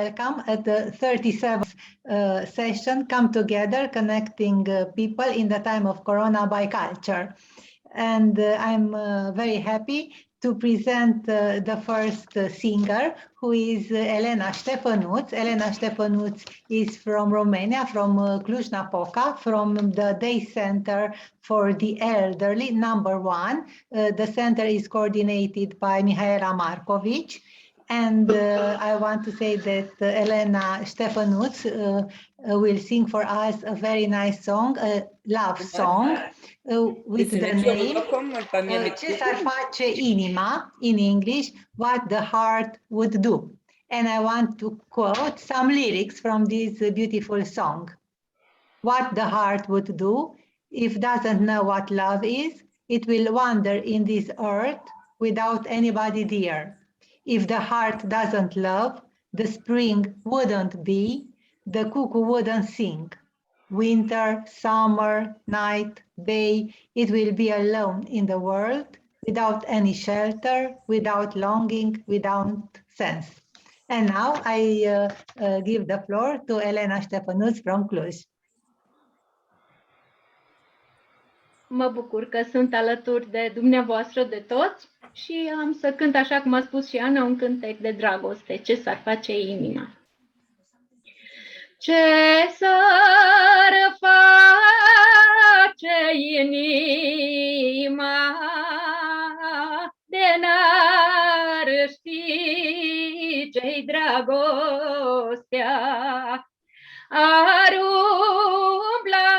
welcome at the 37th session, Come Together, Connecting People in the Time of Corona by Culture. And I'm very happy to present the first singer, who is Elena Ștefănuț. Elena Ștefănuț is from Romania, from Cluj-Napoca, from the Day Center for the Elderly, #1. The center is coordinated by Mihaela Markovic. And I want to say that Elena Ștefănuț will sing for us a very nice song, a love song, with the name Ce s-ar face inima, in English, what the heart would do. And I want to quote some lyrics from this beautiful song. What the heart would do if doesn't know what love is, it will wander in this earth without anybody dear. If the heart doesn't love, the spring wouldn't be, the cuckoo wouldn't sing. Winter, summer, night, day, it will be alone in the world, without any shelter, without longing, without sense. And now I give the floor to Elena Ștefănuț from Cluj. Mă bucur că sunt alături de dumneavoastră, de toți, și am să cânt, așa cum a spus și Ana, un cântec de dragoste, Ce s-ar face inima. Ce s-ar face inima de n-ar ști ce-i dragostea, ar umbla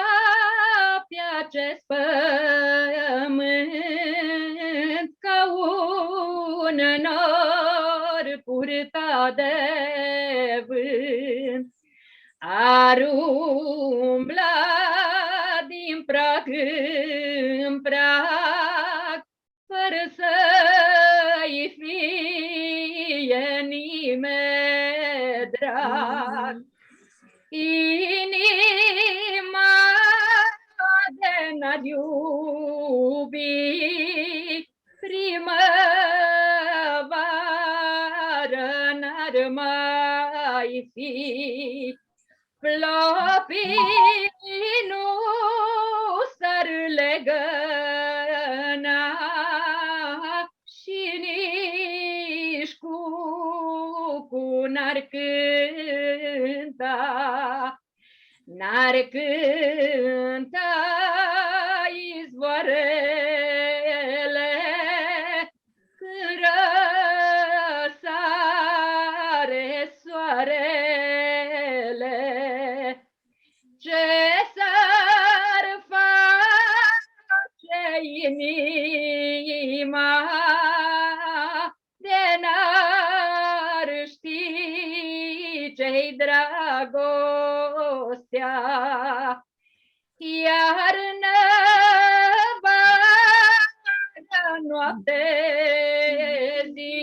pe acest pământ ca un nor purtat de vânt, ar umbla din prag în prag, fără să-i fie nimeni drag. Inima de n-ar iubi primăvară n-ar mai fi, plopii nu s-ar legăna și nici cucu n-ar cânta, n-ar cânta izvoarele când răsare soarele. Ce s-ar face inima de n-ar ști ce-i dragostea, iarnă, vară, noapte, zi,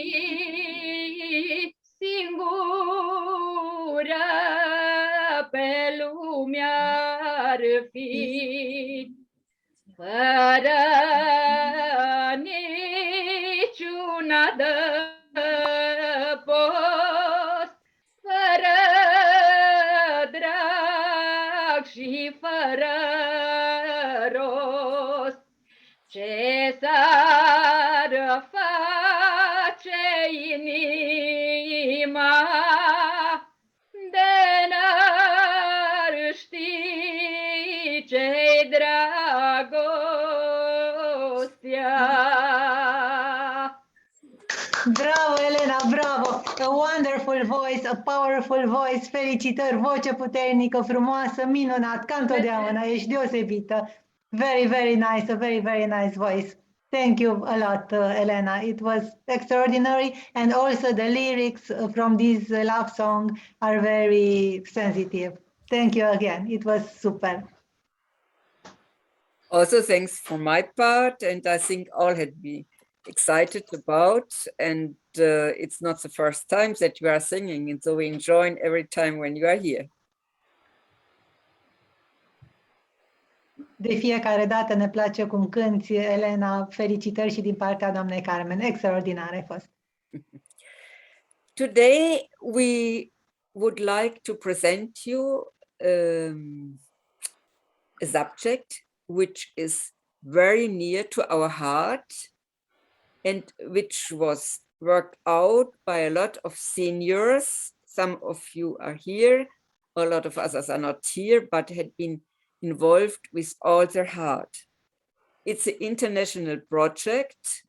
singură pe lume ar fi, fără niciun adăpost, fără drag și fără rost. Ce s-ar face inima de n-ar ști ce-i dragostea. Bravo, Elena, bravo! A wonderful voice, a powerful voice. Felicitări, voce puternică, frumoasă, minunat, ca întotdeauna, ești deosebită. Very, very nice, a very, very nice voice. Thank you a lot, Elena. It was extraordinary, and also the lyrics from this love song are very sensitive. Thank you again. It was super. Also, thanks for my part, and I think all had been excited about, and it's not the first time that you are singing, and so we enjoy every time when you are here. De fiecare dată ne place cum cânti, Elena. Felicitări și din partea doamnei Carmen. Extraordinar ai fost. Today we would like to present you a subject which is very near to our heart and which was worked out by a lot of seniors. Some of you are here, a lot of others are not here, but had been involved with all their heart. It's an international project.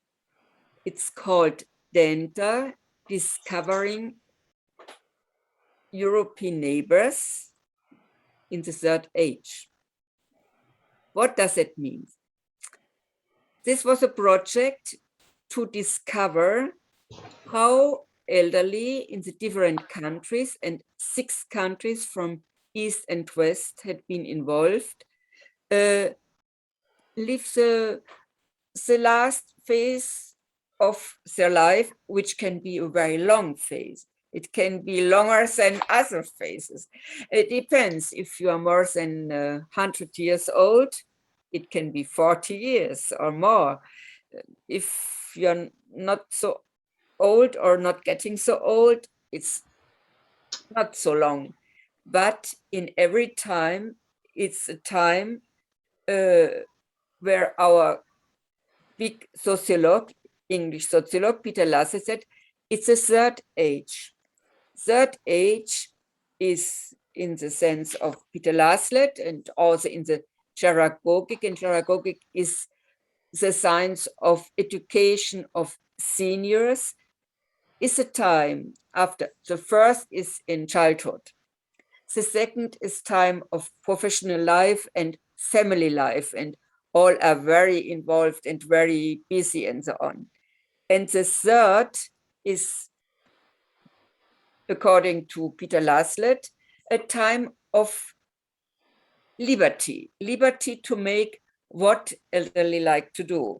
It's called DENTA, Discovering European Neighbors in the Third Age. What does it mean? This was a project to discover how elderly in the different countries, and 6 countries from East and West had been involved, live the last phase of their life, which can be a very long phase. It can be longer than other phases. It depends. If you are more than 100 years old, it can be 40 years or more. If you're not so old or not getting so old, it's not so long. But in every time, it's a time where our big sociologue, English sociologue, Peter Lasse said, it's a third age. Third age is in the sense of Peter Laslet and also in the geragogic, and geragogic is the science of education of seniors, is a time after the first is in childhood. The second is time of professional life and family life, and all are very involved and very busy and so on. And the third is, according to Peter Laslet, a time of liberty to make what elderly like to do.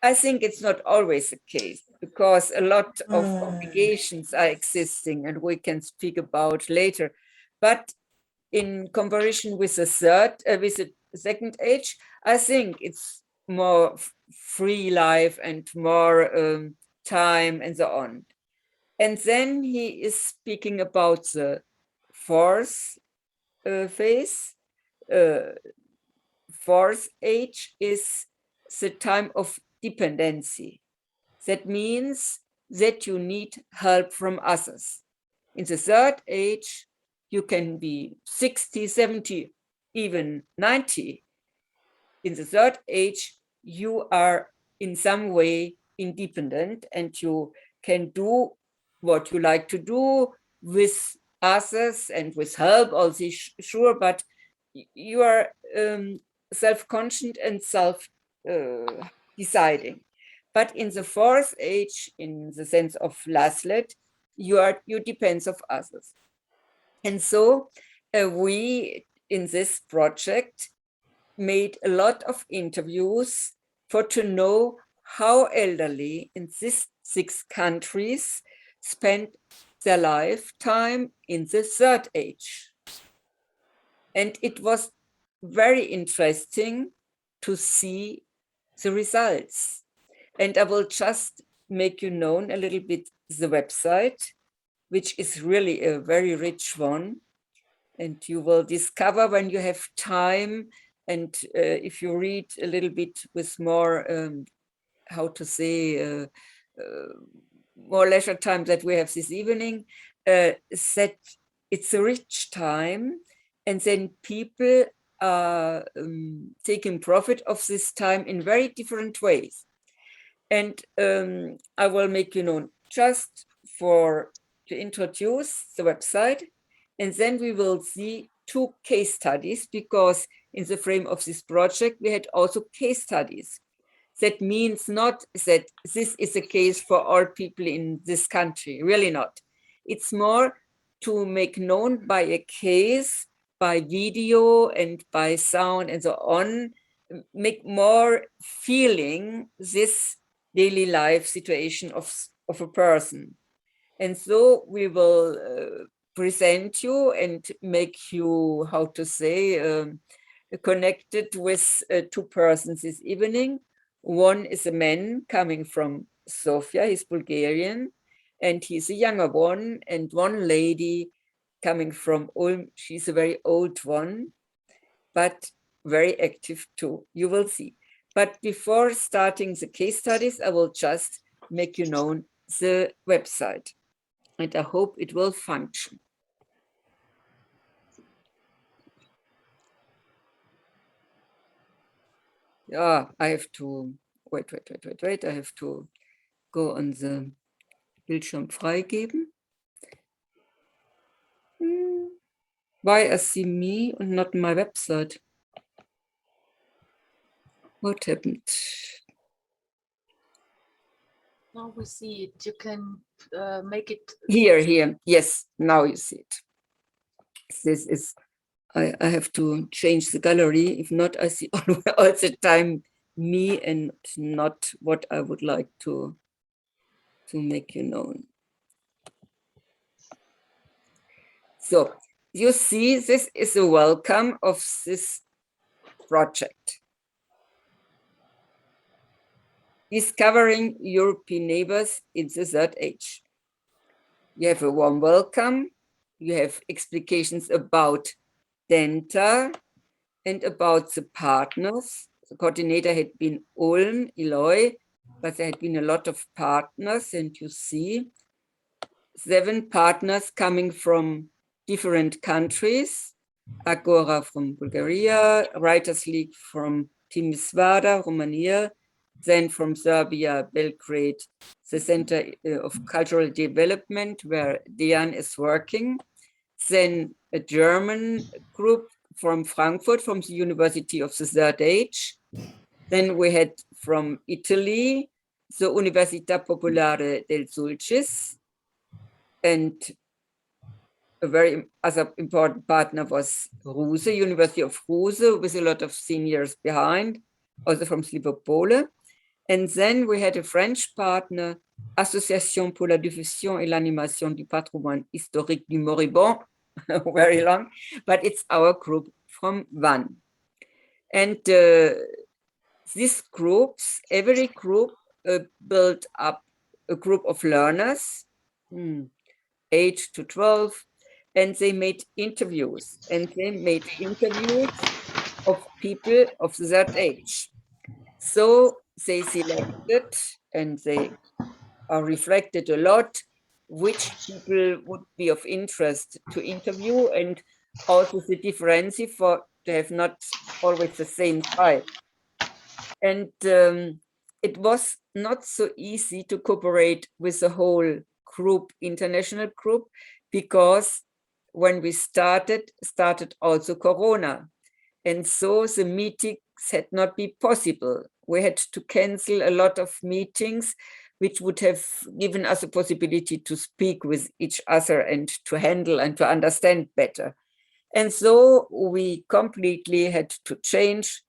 I think it's not always the case, because a lot of obligations are existing, and we can speak about later. But in comparison with the second age, I think it's more free life and more time and so on. And then he is speaking about the fourth phase. Fourth age is the time of dependency. That means that you need help from others. In the third age, you can be 60, 70, even 90. In the third age, you are in some way independent, and you can do what you like to do with others and with help, also sure, but you are self-conscious and self-deciding. But in the fourth age, in the sense of Laslet, you depend of others. And so we, in this project, made a lot of interviews to know how elderly in these 6 countries spent their lifetime in the third age. And it was very interesting to see the results. And I will just make you known a little bit the website, which is really a very rich one. And you will discover when you have time, and if you read a little bit with more, how to say, more leisure time that we have this evening, that it's a rich time, and then people are taking profit of this time in very different ways. And I will make you know just to introduce the website, and then we will see 2 case studies, because in the frame of this project, we had also case studies. That means not that this is a case for all people in this country, really not. It's more to make known by a case, by video and by sound and so on, make more feeling this daily life situation of a person. And so we will present you and make you, how to say, connected with 2 persons this evening. One is a man coming from Sofia, he's Bulgarian, and he's a younger one, and one lady coming from Ulm. She's a very old one, but very active too. You will see. But before starting the case studies, I will just make you known the website, and I hope it will function. Yeah, I have to wait. I have to go on the Bildschirm freigeben. Why I see me and not my website? What happened? Now we see it. You can make it Here. Yes, now you see it. This is, I have to change the gallery. If not, I see all the time me and not what I would like to make you known. So you see, this is a welcome of this project. Discovering European neighbors in the Third Age. You have a warm welcome. You have explications about Denta and about the partners. The coordinator had been Ulm, Eloy, but there had been a lot of partners, and you see 7 partners coming from different countries. Agora from Bulgaria, Writers League from Timișoara, Romania, then from Serbia, Belgrade, the Center of Cultural Development, where Dejan is working, then a German group from Frankfurt, from the University of the Third Age. Then we had from Italy, the Università Popolare del Sulcis, and a very other important partner was Ruse, University of Ruse, with a lot of seniors behind, also from Slivopole. And then we had a French partner, Association pour la diffusion et l'animation du patrimoine historique du Moribond, very long, but it's our group from Vannes. And these groups, every group built up a group of learners, 8 to 12, and they made interviews. And they made interviews of people of that age. So they selected and they reflected a lot which people would be of interest to interview, and also the difference for to have not always the same type. And it was not so easy to cooperate with the whole group, international group, because when we started also Corona. And so the meetings had not been possible. We had to cancel a lot of meetings, which would have given us a possibility to speak with each other and to handle and to understand better. And so we completely had to change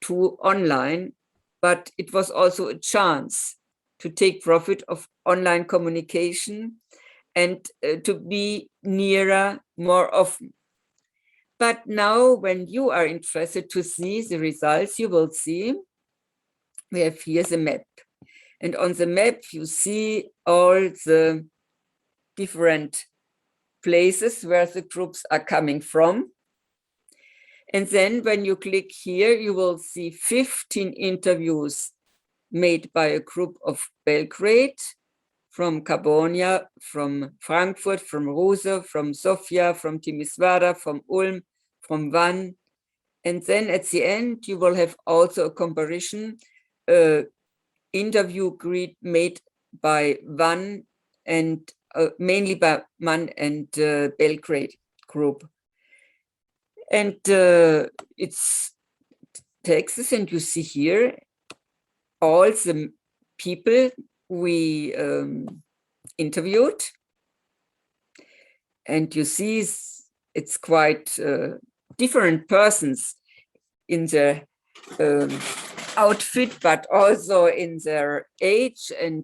to online, but it was also a chance to take profit of online communication and to be nearer more often. But now when you are interested to see the results, you will see we have here the map. And on the map, you see all the different places where the groups are coming from. And then when you click here, you will see 15 interviews made by a group of Belgrade, from Carbonia, from Frankfurt, from Ruse, from Sofia, from Timișoara, from Ulm, from Vannes. And then at the end, you will have also a comparison interview grid made by Vannes and mainly by Vannes and Belgrade group. And it's Texas, and you see here all the people we interviewed. And you see it's quite different persons in their outfit, but also in their age, and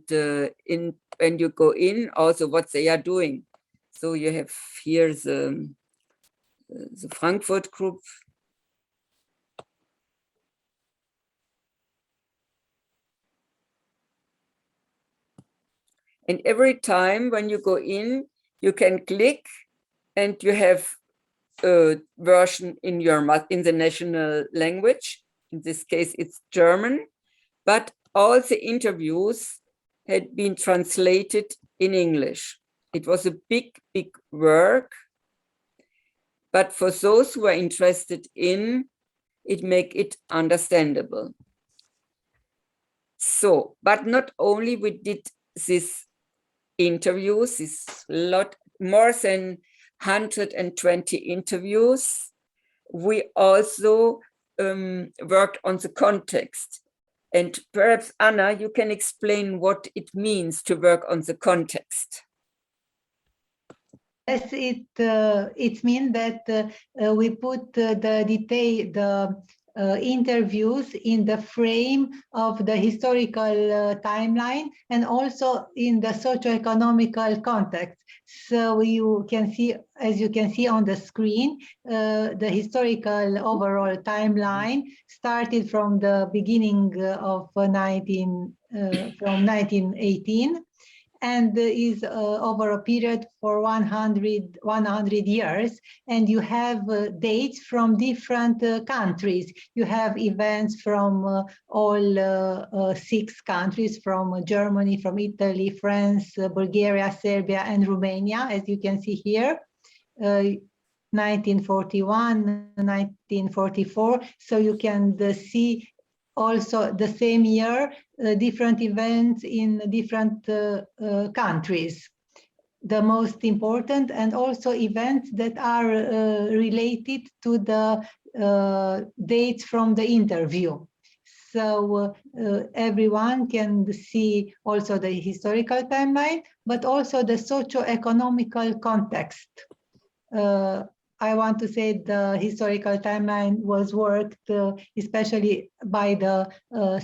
in when you go in, also what they are doing. So you have here the Frankfurt group. And every time when you go in, you can click and you have a version in the national language. In this case, it's German, but all the interviews had been translated in English. It was a big, big work, but for those who are interested in it, make it understandable. So, but not only we did this interviews, this lot, more than 120 interviews, we also worked on the context. And perhaps, Anna, you can explain what it means to work on the context. Yes, it means that we put the interviews in the frame of the historical timeline and also in the socio-economical context. So you can see, as you can see on the screen, the historical overall timeline started from the beginning of 1918. And is over a period for 100 years. And you have dates from different countries. You have events from all 6 countries, from Germany, from Italy, France, Bulgaria, Serbia, and Romania, as you can see here. 1941, 1944. So you can see also the same year, different events in different countries. The most important, and also events that are related to the dates from the interview. So everyone can see also the historical timeline, but also the socio-economical context. I want to say the historical timeline was worked especially by the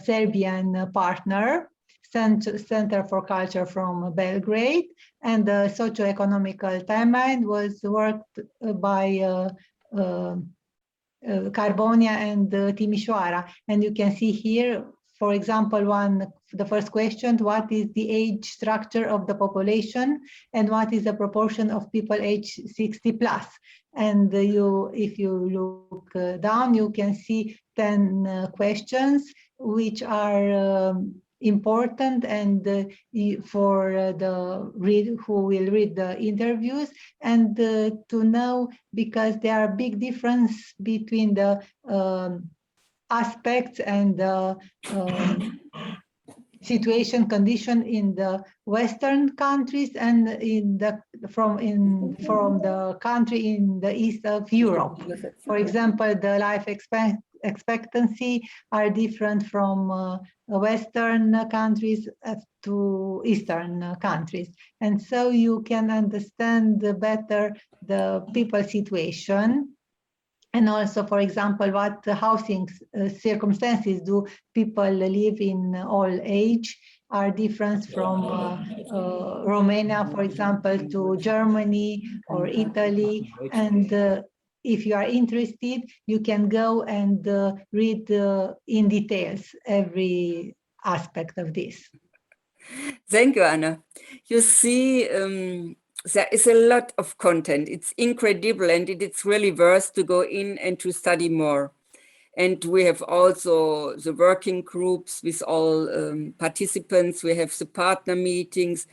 Serbian partner, Center for Culture from Belgrade, and the socio-economical timeline was worked by Carbonia and Timișoara. And you can see here, for example, the first question, what is the age structure of the population and what is the proportion of people age 60 plus? And if you look down, you can see 10 questions which are important and for the who will read the interviews, and to know, because there are big difference between the aspects and the condition in the Western countries and from the country in the east of Europe. For example, the life expectancy are different from Western countries to Eastern countries. And so you can understand better the people's situation. And also, for example, what housing circumstances do people live in all age are different from Romania, for example, to Germany or Italy. And if you are interested, you can go and read in details every aspect of this. Thank you, Anna. You see, there is a lot of content. It's incredible, and it's really worth to go in and to study more. And we have also the working groups with all participants. We have the partner meetings,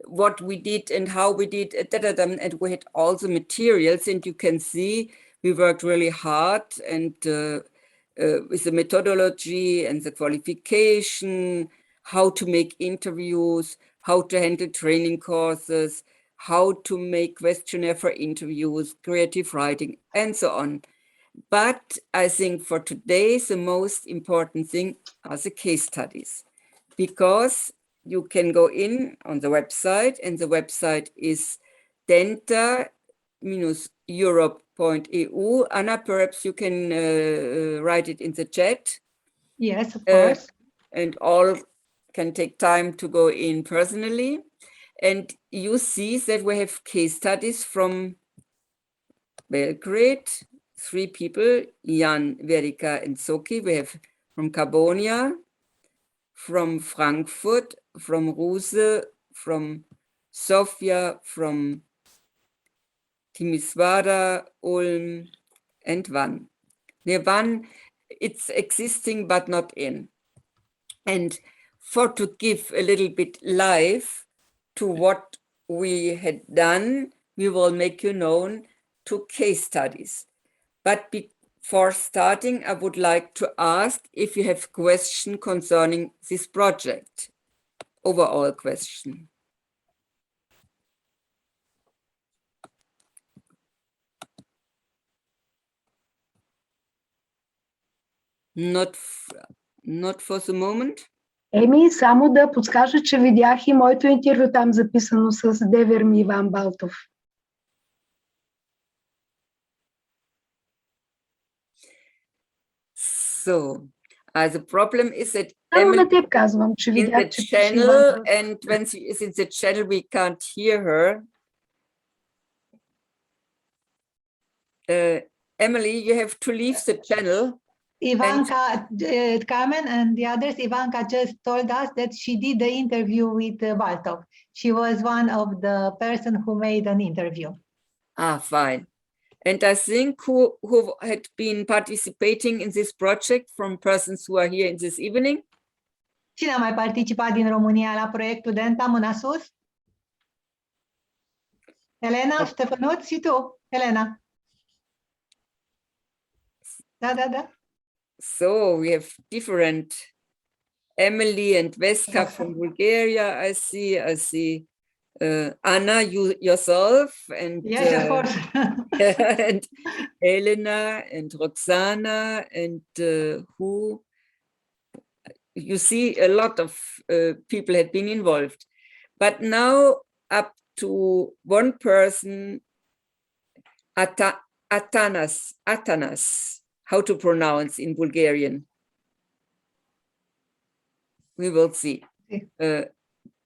what we did and how we did, and we had all the materials. And you can see we worked really hard and with the methodology and the qualification, how to make interviews, how to handle training courses, how to make questionnaire for interviews, creative writing, and so on. But I think for today, the most important thing are the case studies, because you can go in on the website, and the website is denta-europe.eu. Anna, perhaps you can write it in the chat. Yes, of course. And all can take time to go in personally. And you see that we have case studies from Belgrade, 3 people, Jan, Verica, and Soki. We have from Carbonia, from Frankfurt, from Ruse, from Sofia, from Timisoara, Ulm, and Van. Near Van, it's existing but not in. And to give a little bit life to what we had done, we will make you known to case studies. But before starting, I would like to ask if you have questions concerning this project, overall question. Not for the moment. Еми, само да подскажа, че видях и моето интервю там записано с Девер ми Иван Балтов. So, the problem is that Само Emily на теб казвам, че in видях, the че пише channel, Иван. and when she is in the channel, we can't hear her. Emily, you have to leave the channel. Ivanka, Carmen and the others, Ivanka just told us that she did the interview with Baltov. She was one of the person who made an interview. Ah, fine. And I think who had been participating in this project from persons who are here in this evening? Cine a mai participat din România la proiectul de Întamâna Sus? Elena, Ștefănuț și tu, Elena. Da. So we have different Emily and Veska from Bulgaria. I see Anna, you yourself, and Yes, of course. and Elena and Roxana and who you see a lot of people had been involved, but now up to one person, Atanas, how to pronounce in Bulgarian. We will see.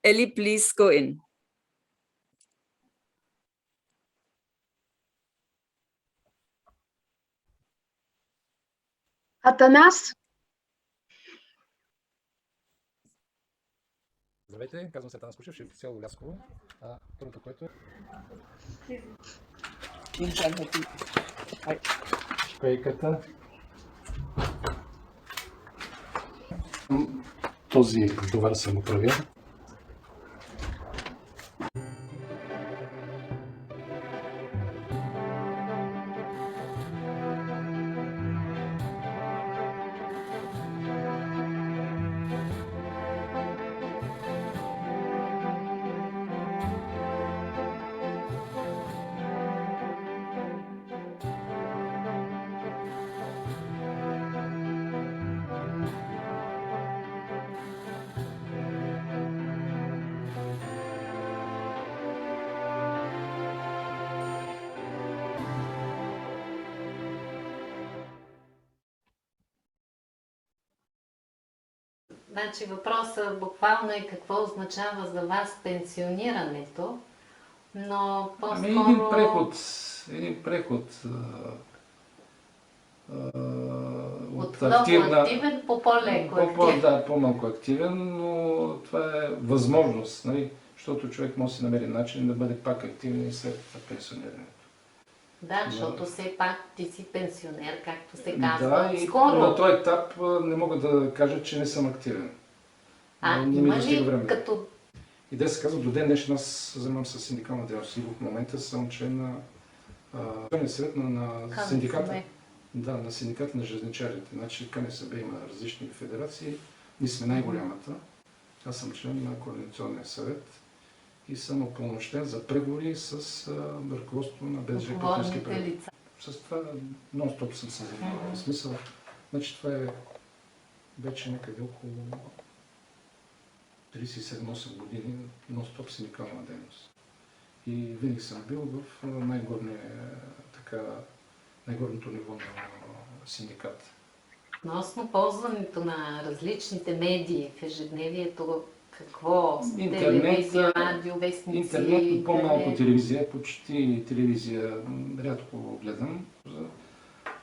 Ellie, please go in. Атанас? Здравейте, казвам се Атанас Кучев, ще в село Лясково. Първото, което е шпейката. Този товар съм го правил. Значи въпросът буквално е какво означава за вас пенсионирането, но по-скоро... Един преход от много активен по по-леко активен. Да, по-малко активен, но това е възможност, нали? Защото човек може да си намери начин да бъде пак активен и след пенсионирането. Да, защото все пак ти си пенсионер, както се казва, да, скоро. На този етап не мога да кажа, че не съм активен. Има ли като... И да се казва, до ден днешен аз занимавам с синдикална дейност и в момента съм член на съвет на синдиката. Да, на синдиката на железничарите. Значи КНСБ има различни федерации. Ние сме най-голямата. Аз съм член на координационния съвет и съм упълномощен за преговори с ръководството на БДЖ Пътнически преговори. С това нон-стоп съм се занимавал. В смисъл, значи това е вече някъде около 37-8 години нон-стоп синдикална дейност. И винаги съм бил в най-горното ниво на синдиката. Относно ползването на различните медии в ежедневието, какво? Телевизия, радио, вестници? Интернет, по-малко телевизия, почти телевизия рядко гледам,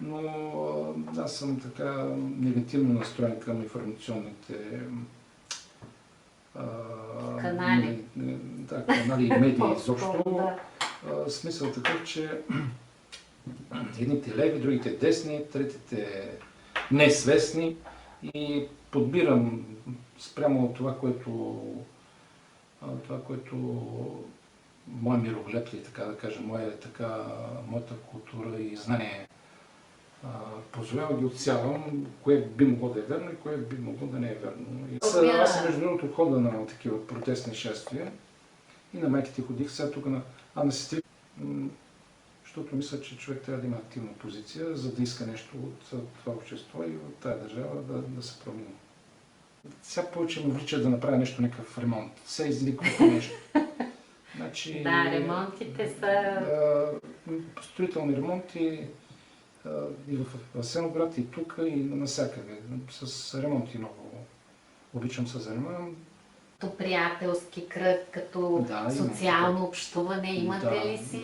но аз съм така негативно настроен към информационните канали. Канали и медии изобщо. Смисъл такъв, че едните леви, другите десни, третите несвестни и подбирам спрямо това, което мое мироглед, така да кажа, моята култура и знание позволява ги отсявам, кое би могло да е верно и кое би могло да не е верно. Аз между другото хода на такива протестни шествия и на майките ходих, сега тук на сестри, защото мисля, че човек трябва да има активна позиция, за да иска нещо от това общество и от тази държава да се промени. Сега повече ме влича да направя някакъв ремонт. Сега изниква нещо. Значи, да, ремонтите са... Строителни ремонти и в Асеноград, и тук, и навсякъде. С ремонти много обичам се занимавам. Като приятелски кръг, като социално общуване, имате ли си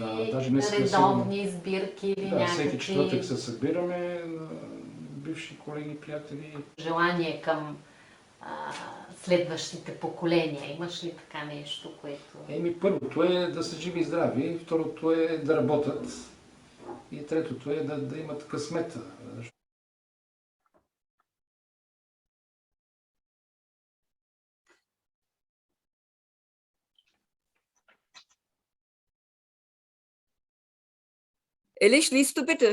редовни сбирки или някакви... Всеки четвъртък се събираме, бивши колеги, приятели. Желание към следващите поколения. Имаш ли така нещо, което... Първото е да са живи и здрави, второто е да работят и третото е да имат късмета. Ehrlich, liest du bitte?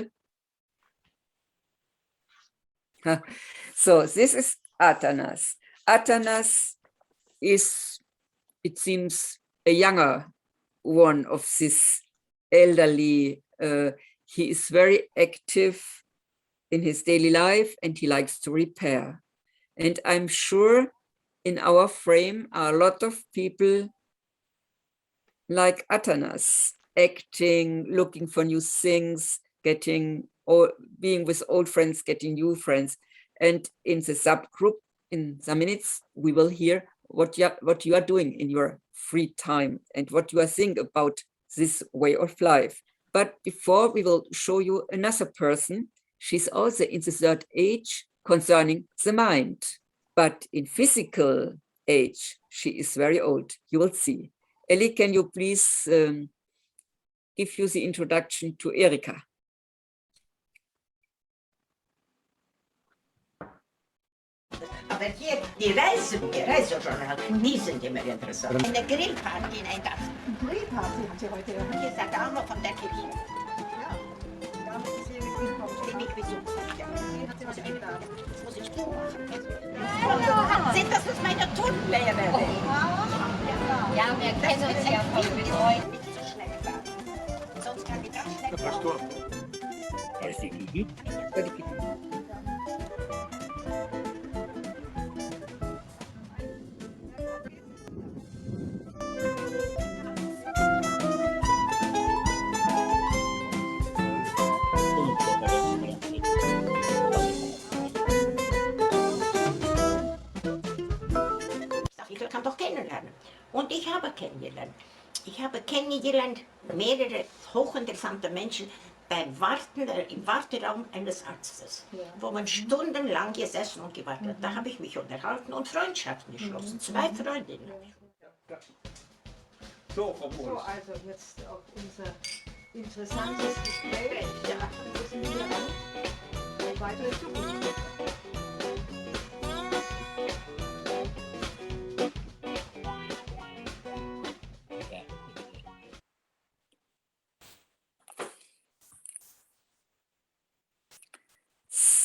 So, this is Atanas. Atanas is, it seems, a younger one of this elderly. He is very active in his daily life and he likes to repair. And I'm sure in our frame are a lot of people like Atanas, acting, looking for new things, being with old friends, getting new friends. And in the subgroup, in some minutes, we will hear what you are doing in your free time and what you are thinking about this way of life. But before, we will show you another person. She's also in the third age concerning the mind. But in physical age, she is very old. You will see. Ellie, can you please give you the introduction to Erika? Aber hier, die Reisejournal, die sind immer interessant. Eine Grillparty in Eintracht. Grillparty habt ihr heute erhört? Hier ist der Dame von der Kirche. Ja, da muss ich willkommen. Die mich besucht. Ja. Sie hat sie was eingeladen. Das muss ich du machen. Sind das meine Turnlehrerin? Ja, wir kennen uns ja von Leuten. Nicht so schnell fahren. Sonst kann ich ganz schnell fahren. Ich kann doch kennenlernen. Und ich habe kennengelernt. Ich habe kennengelernt mehrere hochinteressante Menschen beim Warten, im Warteraum eines Arztes, wo man stundenlang gesessen und gewartet hat. Da habe ich mich unterhalten und Freundschaften geschlossen. 2 Freundinnen. So, also jetzt auf unser interessantes Gespräch. Ja, müssen wir dann weiter tun.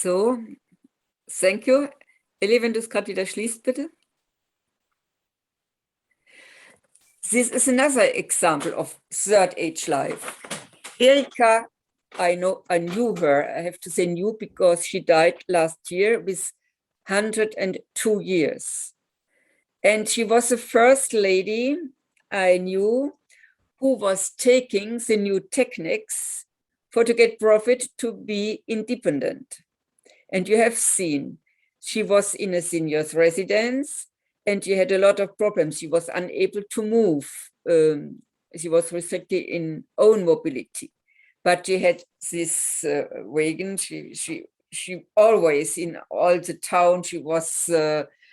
So, thank you. Ellie, wenn du es gerade wieder schließt, bitte. This is another example of third age life. Erika, I knew her. I have to say new because she died last year with 102 years. And she was the first lady I knew who was taking the new techniques to get profit to be independent. And you have seen, she was in a senior's residence and she had a lot of problems. She was unable to move. She was restricted in own mobility, but she had this wagon. She always in all the town, she was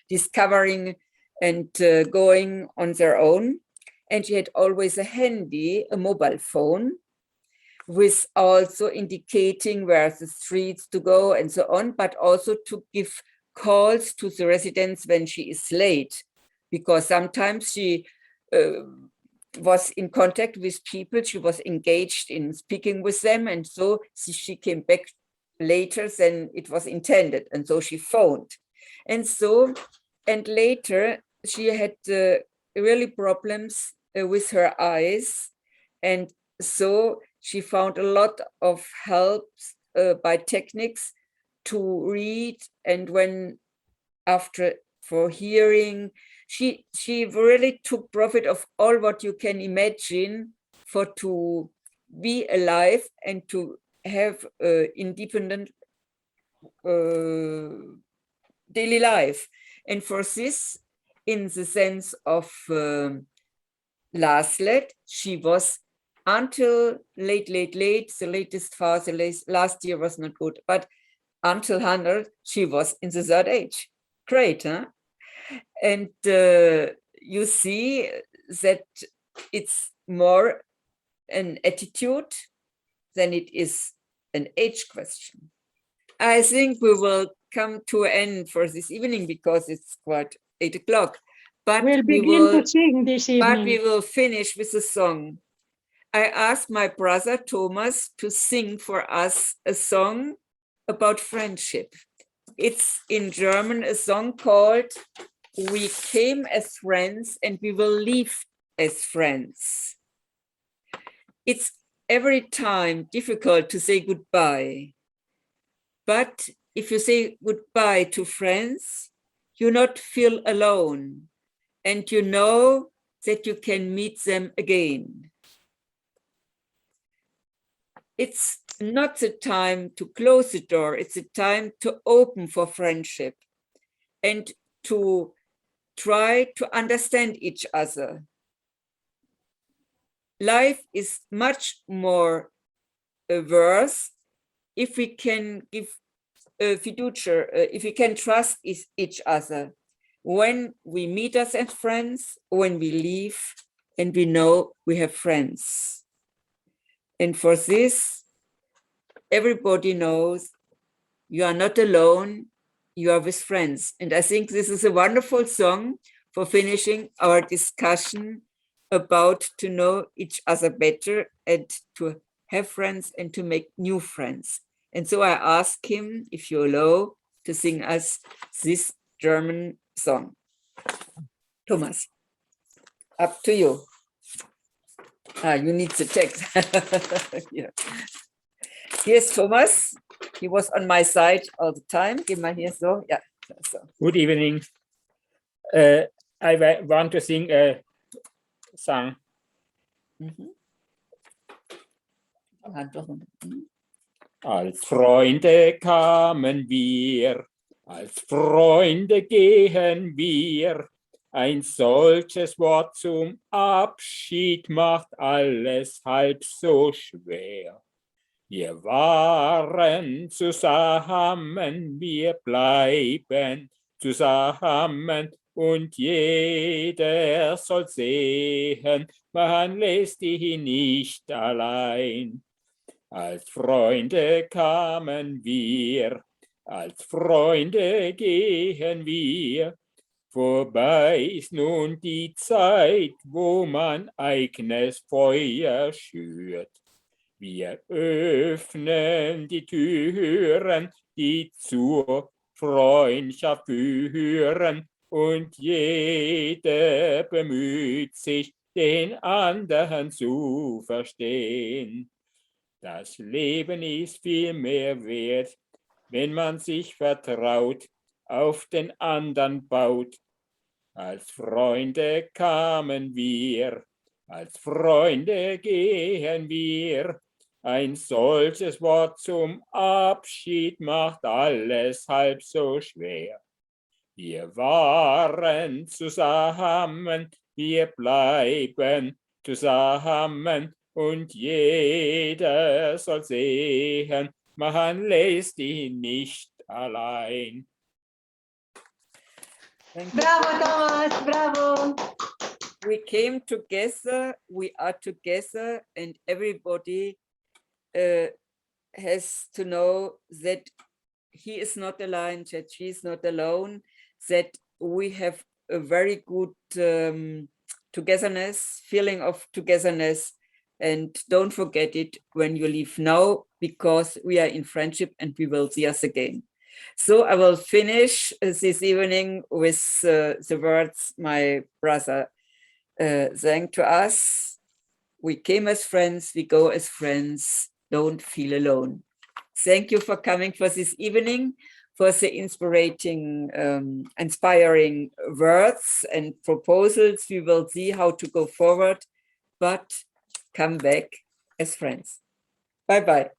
discovering and going on their own. And she had always a mobile phone, with also indicating where the streets to go and so on, but also to give calls to the residents when she is late, because sometimes she was in contact with people, she was engaged in speaking with them, and so she came back later than it was intended, and so she phoned. And later she had really problems with her eyes, and so she found a lot of help by techniques to read, and when for hearing, she really took profit of all what you can imagine for to be alive and to have independent daily life. And for this, in the sense of Laslet, she was until late, the latest far, last year was not good, but until 100, she was in the third age. Great, huh? And you see that it's more an attitude than it is an age question. I think we will come to an end for this evening because it's quite 8 o'clock. But we'll begin to sing this evening. But we will finish with a song. I asked my brother Thomas to sing for us a song about friendship. It's in German, a song called "We Came as Friends and We Will Leave as Friends." It's every time difficult to say goodbye. But if you say goodbye to friends, you not feel alone, and you know that you can meet them again. It's not the time to close the door, it's a time to open for friendship and to try to understand each other. Life is much more worth if we can give fiduciary, if we can trust each other when we meet us as friends, when we leave, and we know we have friends. And for this, everybody knows you are not alone, you are with friends. And I think this is a wonderful song for finishing our discussion about to know each other better and to have friends and to make new friends. And so I ask him, if you allow, to sing us this German song. Thomas, up to you. You need the text. Yeah. Here's Thomas. He was on my side all the time. Geh mal hier so. Yeah. So. Good evening. I want to sing a song. Als Freunde kamen wir, als Freunde gehen wir. Ein solches Wort zum Abschied macht alles halb so schwer. Wir waren zusammen, wir bleiben zusammen und jeder soll sehen, man lässt ihn nicht allein. Als Freunde kamen wir, als Freunde gehen wir. Vorbei ist nun die Zeit, wo man eigenes Feuer schürt. Wir öffnen die Türen, die zur Freundschaft führen, und jeder bemüht sich, den anderen zu verstehen. Das Leben ist viel mehr wert, wenn man sich vertraut, auf den anderen baut. Als Freunde kamen wir, als Freunde gehen wir. Ein solches Wort zum Abschied macht alles halb so schwer. Wir waren zusammen, wir bleiben zusammen und jeder soll sehen, man lässt ihn nicht allein. Bravo, Thomas, bravo. we came together, we are together, and everybody has to know that he is not alone, that she is not alone, that we have a very good togetherness, feeling of togetherness, and don't forget it when you leave now, because we are in friendship and we will see us again. So I will finish this evening with the words my brother sang to us. We came as friends, we go as friends, don't feel alone. Thank you for coming for this evening, for the inspiring words and proposals. We will see how to go forward, but come back as friends. Bye-bye.